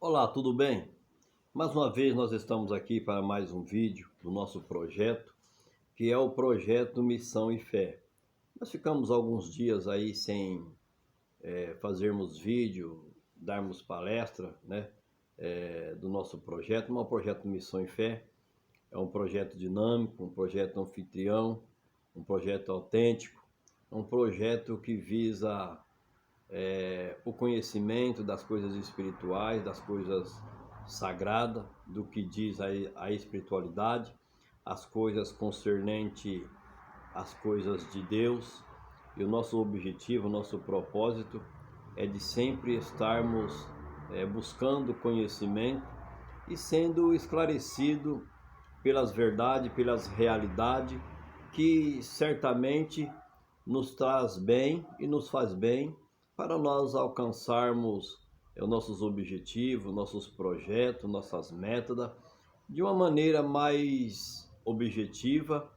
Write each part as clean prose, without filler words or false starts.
Olá, tudo bem? Mais uma vez nós estamos aqui para mais um vídeo do nosso projeto, que é o projeto Missão e Fé. Nós ficamos alguns dias aí sem fazermos vídeo, darmos palestra, né, do nosso projeto, mas o projeto Missão e Fé é um projeto dinâmico, um projeto anfitrião, um projeto autêntico, um projeto que visa o conhecimento das coisas espirituais, das coisas sagradas, do que diz a espiritualidade, as coisas concernentes às coisas de Deus. E o nosso objetivo, o nosso propósito é de sempre estarmos buscando conhecimento e sendo esclarecido pelas verdades, pelas realidades, que certamente nos traz bem e nos faz bem para nós alcançarmos os nossos objetivos, nossos projetos, nossas metas, de uma maneira mais objetiva,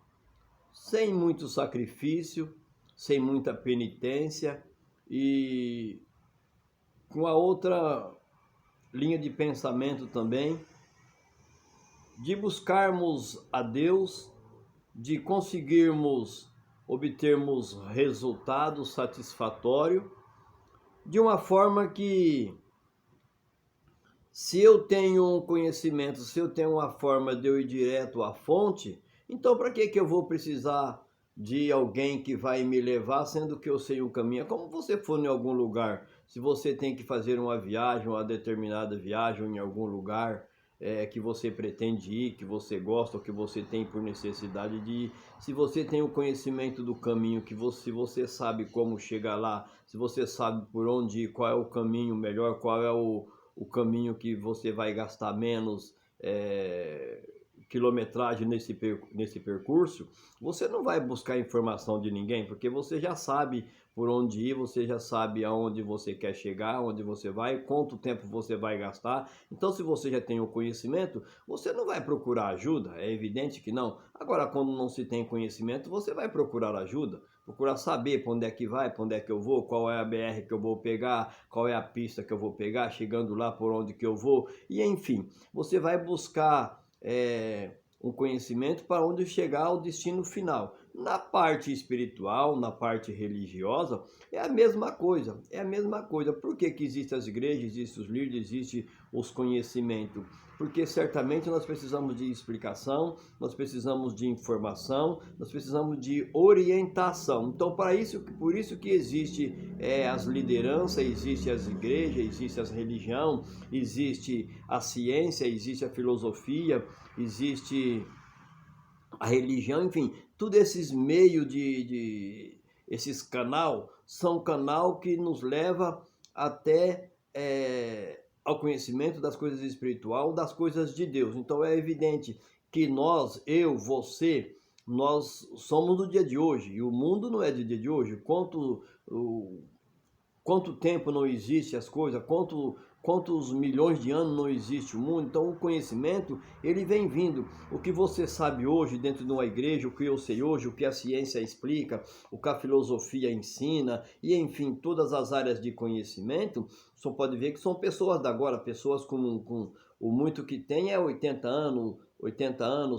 sem muito sacrifício, sem muita penitência e com a outra linha de pensamento também, de buscarmos a Deus, de conseguirmos obtermos resultados satisfatórios, de uma forma que, se eu tenho um conhecimento, se eu tenho uma forma de eu ir direto à fonte, então para que eu vou precisar de alguém que vai me levar, sendo que eu sei o caminho? É como você for em algum lugar, se você tem que fazer uma viagem, uma determinada viagem em algum lugar que você pretende ir, que você gosta ou que você tem por necessidade de ir, se você tem o conhecimento do caminho, se você sabe como chegar lá, se você sabe por onde ir, qual é o caminho melhor, qual é o caminho que você vai gastar menos quilometragem nesse percurso, você não vai buscar informação de ninguém, porque você já sabe por onde ir, você já sabe aonde você quer chegar, onde você vai, quanto tempo você vai gastar. Então, se você já tem o conhecimento, você não vai procurar ajuda, é evidente que não. Agora, quando não se tem conhecimento, você vai procurar ajuda, procurar saber para onde é que vai, para onde é que eu vou, qual é a BR que eu vou pegar, qual é a pista que eu vou pegar, chegando lá por onde que eu vou, e enfim, você vai buscar um conhecimento para onde chegar ao destino final. Na parte espiritual, na parte religiosa, é a mesma coisa, é a mesma coisa. Por que que existem as igrejas, existem os líderes, existem os conhecimentos? Porque certamente nós precisamos de explicação, nós precisamos de informação, nós precisamos de orientação. Então, por isso que existe as lideranças, existe as igrejas, existe as religiões, existe a ciência, existe a filosofia, existe a religião, enfim, todos esses meios esses canal são canal que nos leva até ao conhecimento das coisas espirituais, das coisas de Deus. Então é evidente que nós, eu, você, nós somos do dia de hoje, e o mundo não é do dia de hoje. Quanto tempo não existe as coisas, quantos milhões de anos não existe o mundo. Então o conhecimento, ele vem vindo. O que você sabe hoje dentro de uma igreja, o que eu sei hoje, o que a ciência explica, o que a filosofia ensina, e enfim, todas as áreas de conhecimento, só pode ver que são pessoas da agora, pessoas com o muito que tem é 80 anos,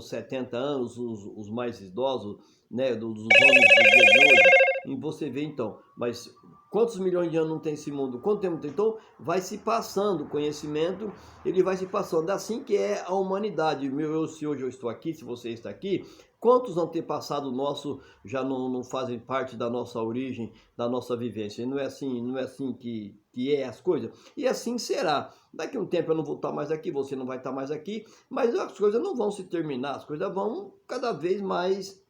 70 anos, os mais idosos, né, dos homens do dia de hoje. E você vê então, mas quantos milhões de anos não tem esse mundo? Quanto tempo tem? Então vai se passando o conhecimento, ele vai se passando. Assim que é a humanidade. Se hoje eu estou aqui, se você está aqui, quantos antepassados nossos já não fazem parte da nossa origem, da nossa vivência? E não é assim que é as coisas. E assim será. Daqui a um tempo eu não vou estar mais aqui, você não vai estar mais aqui, mas as coisas não vão se terminar, as coisas vão cada vez mais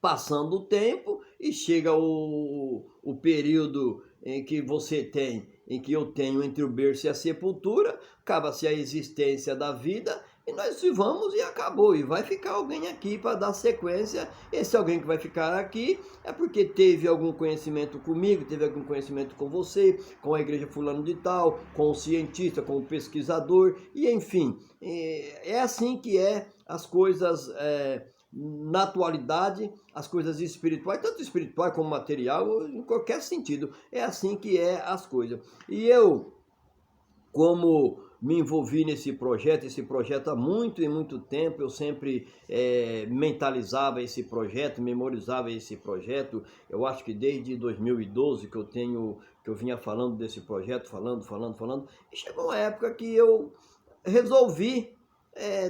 passando o tempo, e chega o período em que eu tenho entre o berço e a sepultura, acaba-se a existência da vida, e nós vamos e acabou, e vai ficar alguém aqui para dar sequência. Esse alguém que vai ficar aqui é porque teve algum conhecimento comigo, teve algum conhecimento com você, com a igreja fulano de tal, com o cientista, com o pesquisador, e enfim, é assim que as coisas na atualidade, as coisas espirituais, tanto espiritual como material, em qualquer sentido, é assim que é as coisas. E eu como me envolvi nesse projeto há muito e muito tempo, eu sempre mentalizava esse projeto, memorizava esse projeto. Eu acho que desde 2012 que eu vinha falando desse projeto, falando, e chegou uma época que eu resolvi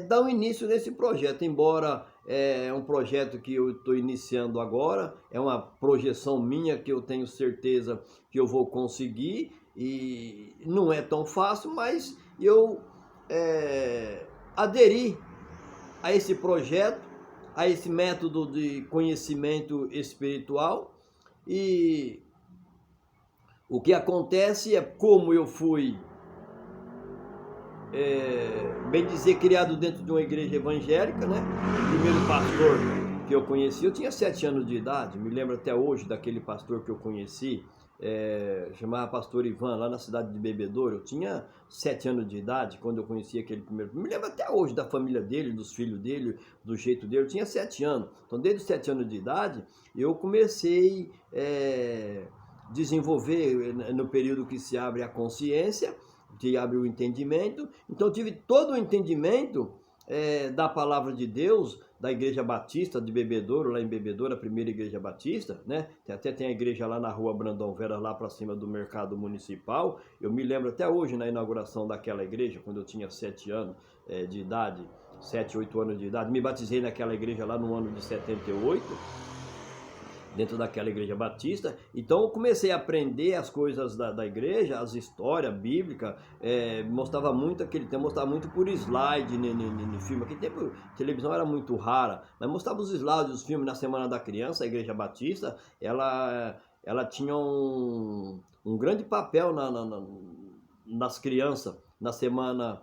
dar um início nesse projeto, embora é um projeto que eu estou iniciando agora, é uma projeção minha que eu tenho certeza que eu vou conseguir, e não é tão fácil, mas eu aderi a esse projeto, a esse método de conhecimento espiritual. E o que acontece é, como eu fui, bem dizer, criado dentro de uma igreja evangélica, né? O primeiro pastor que eu conheci, eu tinha 7 anos de idade, me lembro até hoje daquele pastor que eu conheci, chamava Pastor Ivan, lá na cidade de Bebedouro. Eu tinha 7 anos de idade quando eu conheci aquele primeiro. Me lembro até hoje da família dele, dos filhos dele, do jeito dele. Eu tinha 7 anos. Então, desde os 7 anos de idade, eu comecei a desenvolver no período que se abre a consciência, que abre o entendimento. Então, eu tive todo o entendimento da palavra de Deus, da Igreja Batista de Bebedouro, lá em Bebedouro, a primeira Igreja Batista, né? Até tem a igreja lá na rua Brandão Vera, lá para cima do Mercado Municipal. Eu me lembro até hoje na inauguração daquela igreja, quando eu tinha 7 anos de idade, 7, 8 anos de idade. Me batizei naquela igreja lá no ano de 78, dentro daquela igreja batista. Então eu comecei a aprender as coisas da igreja, as histórias bíblicas, mostrava muito aquele tempo, mostrava muito por slide no filme. Aquele tempo a televisão era muito rara, mas mostrava os slides, os filmes na Semana da Criança. A igreja batista, ela tinha um grande papel nas crianças, na Semana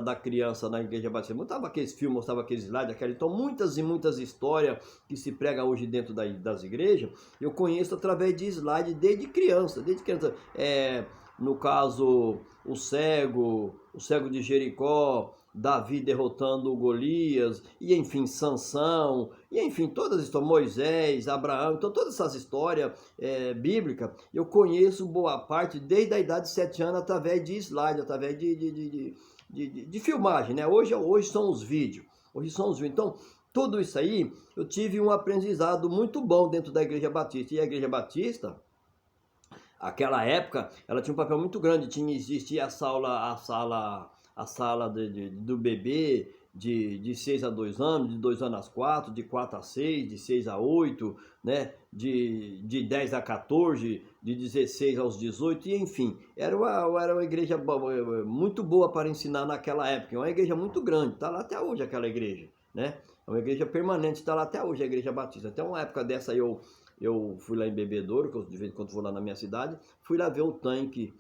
da Criança na Igreja Batista. Mostrava aqueles filmes, mostrava aqueles slides, então muitas e muitas histórias que se prega hoje dentro das igrejas, eu conheço através de slide desde criança. No caso, o cego de Jericó, Davi derrotando o Golias, e enfim, Sansão, e enfim, todas as histórias, Moisés, Abraão. Então todas essas histórias bíblicas, eu conheço boa parte desde a idade de 7 anos, através de slide, através de filmagem, né? Hoje são os vídeos. Então, tudo isso aí, eu tive um aprendizado muito bom dentro da Igreja Batista. E a Igreja Batista, aquela época, ela tinha um papel muito grande. Existia a sala do bebê, de 6 a 2 anos, de 2 anos a 4, de 4 a 6, de 6 a 8, né? De 10 a 14, de 16 aos 18, e enfim, era uma igreja muito boa para ensinar naquela época. É uma igreja muito grande, está lá até hoje aquela igreja, né? É uma igreja permanente, está lá até hoje a Igreja Batista. Até uma época dessa eu fui lá em Bebedouro, que eu de vez em quando vou lá na minha cidade, fui lá ver o tanque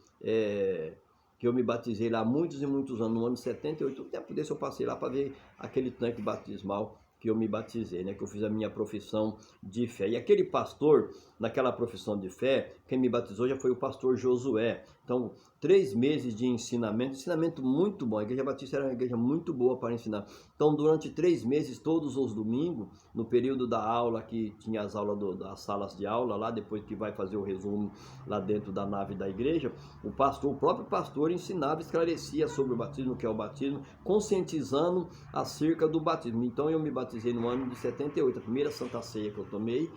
que eu me batizei lá há muitos e muitos anos, no ano de 78. Um tempo desse eu passei lá para ver aquele tanque batismal que eu me batizei, né? Que eu fiz a minha profissão de fé. E aquele pastor, naquela profissão de fé, quem me batizou já foi o pastor Josué. Então, 3 meses de ensinamento muito bom. A Igreja Batista era uma igreja muito boa para ensinar. Então, durante 3 meses, todos os domingos, no período da aula, que tinha as aulas das salas de aula lá, depois que vai fazer o resumo lá dentro da nave da igreja, o próprio pastor ensinava, esclarecia sobre o batismo, o que é o batismo, conscientizando acerca do batismo. Então, eu me batizei no ano de 78. A primeira Santa Ceia que eu tomei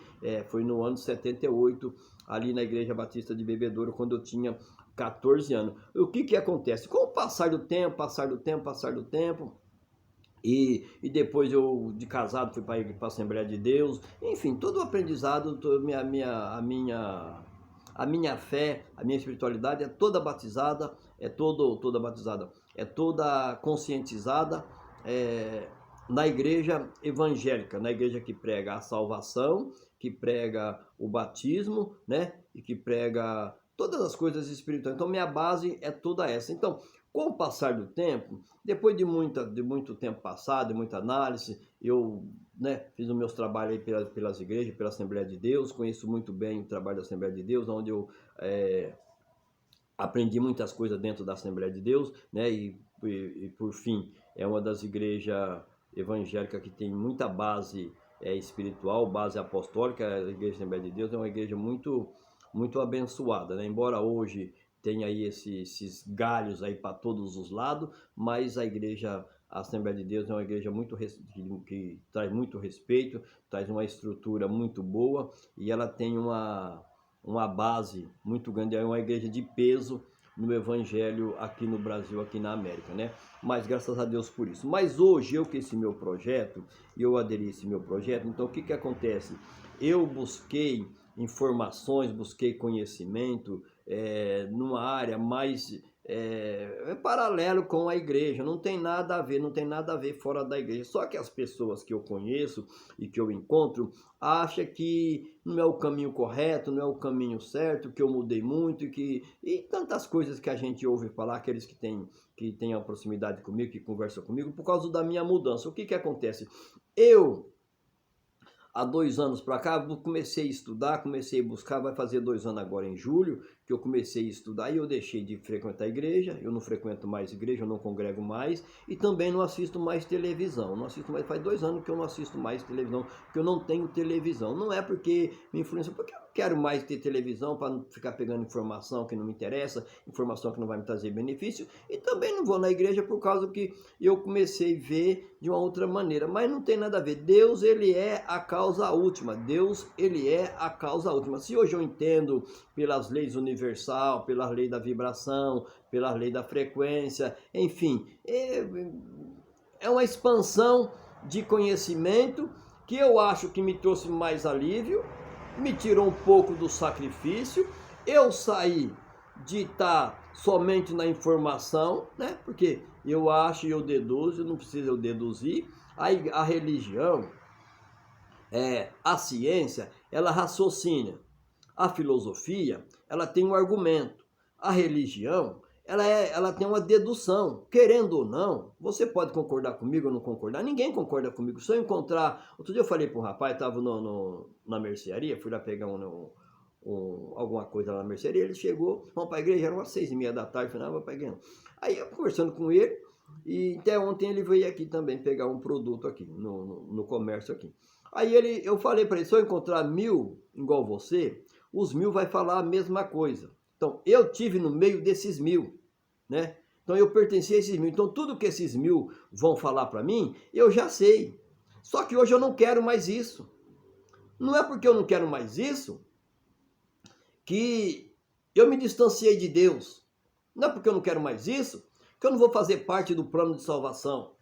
foi no ano de 78, ali na Igreja Batista de Bebedouro, quando eu tinha 14 anos. O que acontece? Com o passar do tempo, e depois eu, de casado, fui para a Assembleia de Deus. Enfim, todo o aprendizado, a minha fé, a minha espiritualidade é toda batizada, é toda conscientizada na igreja evangélica, na igreja que prega a salvação, que prega o batismo, né? E que prega todas as coisas espirituais. Então, minha base é toda essa. Então, com o passar do tempo, depois de muito tempo passado, de muita análise, eu fiz os meus trabalhos aí pelas igrejas, pela Assembleia de Deus, conheço muito bem o trabalho da Assembleia de Deus, onde eu aprendi muitas coisas dentro da Assembleia de Deus, né? E por fim, é uma das igrejas evangélicas que tem muita base espiritual, base apostólica. A Igreja Assembleia de Deus é uma igreja muito, muito abençoada, né? Embora hoje tem aí esses galhos aí para todos os lados, mas a Assembleia de Deus é uma igreja que traz muito respeito, traz uma estrutura muito boa e ela tem uma base muito grande, é uma igreja de peso no evangelho aqui no Brasil, aqui na América, né? Mas graças a Deus por isso. Mas hoje eu com esse meu projeto, eu aderi a esse meu projeto, então o que acontece? Eu busquei informações, busquei conhecimento numa área mais paralelo com a igreja, não tem nada a ver, não tem nada a ver fora da igreja. Só que as pessoas que eu conheço e que eu encontro acham que não é o caminho correto, não é o caminho certo, que eu mudei muito e tantas coisas que a gente ouve falar, aqueles que têm a proximidade comigo, que conversam comigo, por causa da minha mudança. O que acontece? Há 2 anos para cá, comecei a estudar, comecei a buscar, vai fazer 2 anos agora em julho, que eu comecei a estudar e eu deixei de frequentar a igreja, eu não frequento mais igreja, eu não congrego mais e também não assisto mais televisão, não assisto mais, faz 2 anos que eu não assisto mais televisão, que eu não tenho televisão, não é porque me influencia, porque eu não quero mais ter televisão para não ficar pegando informação que não me interessa, informação que não vai me trazer benefício e também não vou na igreja por causa que eu comecei a ver de uma outra maneira, mas não tem nada a ver, Deus ele é a causa última, Deus ele é a causa última, se hoje eu entendo pelas leis universal, pela lei da vibração, pela lei da frequência, enfim, é uma expansão de conhecimento que eu acho que me trouxe mais alívio, me tirou um pouco do sacrifício, eu saí de estar somente na informação, né? Porque eu acho e eu deduzo, não precisa eu deduzir, a religião, a ciência, ela raciocina. A filosofia, ela tem um argumento. A religião, ela tem uma dedução. Querendo ou não, você pode concordar comigo ou não concordar. Ninguém concorda comigo. Se eu encontrar... Outro dia eu falei para um rapaz, estava na mercearia, fui lá pegar alguma coisa lá na mercearia, ele chegou, vamos para a igreja, eram umas 6h30 da tarde, falei, vamos para a igreja. Aí eu conversando com ele, e até ontem ele veio aqui também pegar um produto aqui, no comércio aqui. Aí eu falei para ele, se eu encontrar 1000 igual você, os 1000 vai falar a mesma coisa. Então, eu tive no meio desses 1000, né? Então, eu pertenci a esses 1000. Então, tudo que esses 1000 vão falar para mim, eu já sei. Só que hoje eu não quero mais isso. Não é porque eu não quero mais isso que eu me distanciei de Deus. Não é porque eu não quero mais isso que eu não vou fazer parte do plano de salvação.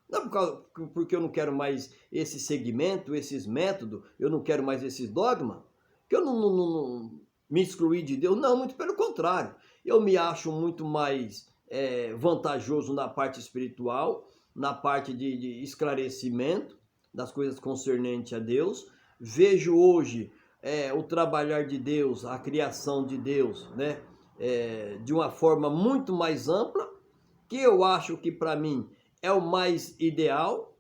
Não é porque eu não quero mais esse segmento, esses métodos, eu não quero mais esses dogmas, que eu não me excluí de Deus. Não, muito pelo contrário. Eu me acho muito mais vantajoso na parte espiritual, na parte de esclarecimento das coisas concernentes a Deus. Vejo hoje o trabalhar de Deus, a criação de Deus, né? De uma forma muito mais ampla, que eu acho que para mim é o mais ideal,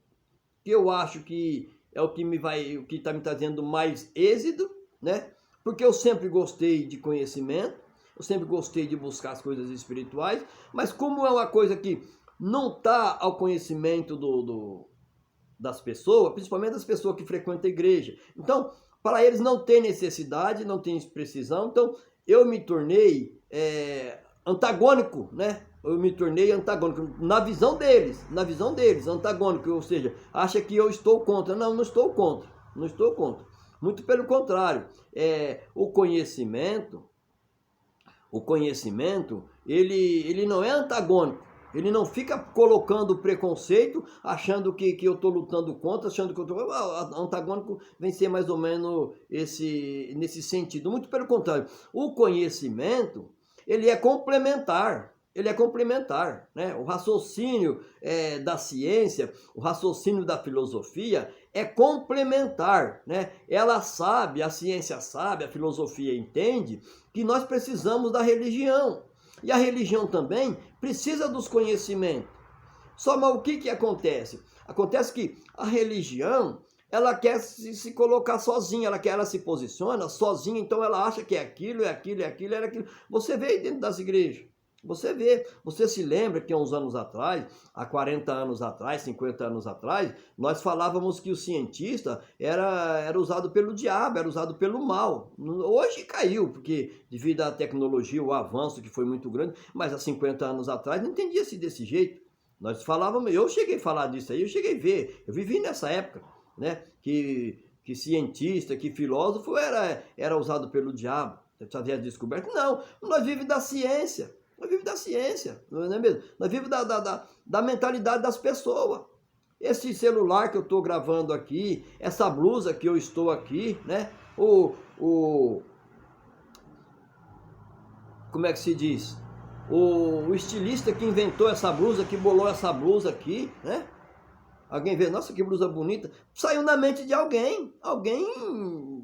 que eu acho que é o que está me trazendo mais êxito, né? Porque eu sempre gostei de conhecimento, eu sempre gostei de buscar as coisas espirituais, mas como é uma coisa que não está ao conhecimento das pessoas, principalmente das pessoas que frequentam a igreja. Então, para eles não tem necessidade, não tem precisão, então eu me tornei antagônico, né? Eu me tornei antagônico na visão deles, antagônico, ou seja, acha que eu estou contra. Não estou contra, não estou contra. Muito pelo contrário, o conhecimento, ele não é antagônico. Ele não fica colocando preconceito, achando que eu estou lutando contra, achando que eu estou... Antagônico vem ser mais ou menos nesse sentido. Muito pelo contrário, o conhecimento, ele é complementar. Ele é complementar, né? O raciocínio da ciência, o raciocínio da filosofia é complementar, né? Ela sabe, a ciência sabe, a filosofia entende que nós precisamos da religião. E a religião também precisa dos conhecimentos. Só mas o que acontece? Acontece que a religião, ela quer se colocar sozinha, ela se posiciona sozinha, então ela acha que é aquilo, é aquilo, é aquilo, é aquilo. Você vê aí dentro das igrejas. Você vê, você se lembra que há uns anos atrás, há 40 anos atrás, 50 anos atrás, nós falávamos que o cientista era usado pelo diabo, era usado pelo mal. Hoje caiu, porque devido à tecnologia, o avanço que foi muito grande, mas há 50 anos atrás não entendia-se desse jeito. Nós falávamos, eu cheguei a falar disso aí, eu cheguei a ver, eu vivi nessa época, né, que cientista, que filósofo era usado pelo diabo, já havia descoberto. Não, nós vivemos da ciência. Nós vivemos da ciência, não é mesmo? Nós vivemos da mentalidade das pessoas. Esse celular que eu estou gravando aqui, essa blusa que eu estou aqui, né? Como é que se diz? O estilista que inventou essa blusa, que bolou essa blusa aqui, né? Alguém vê, nossa, que blusa bonita. Saiu na mente de alguém. Alguém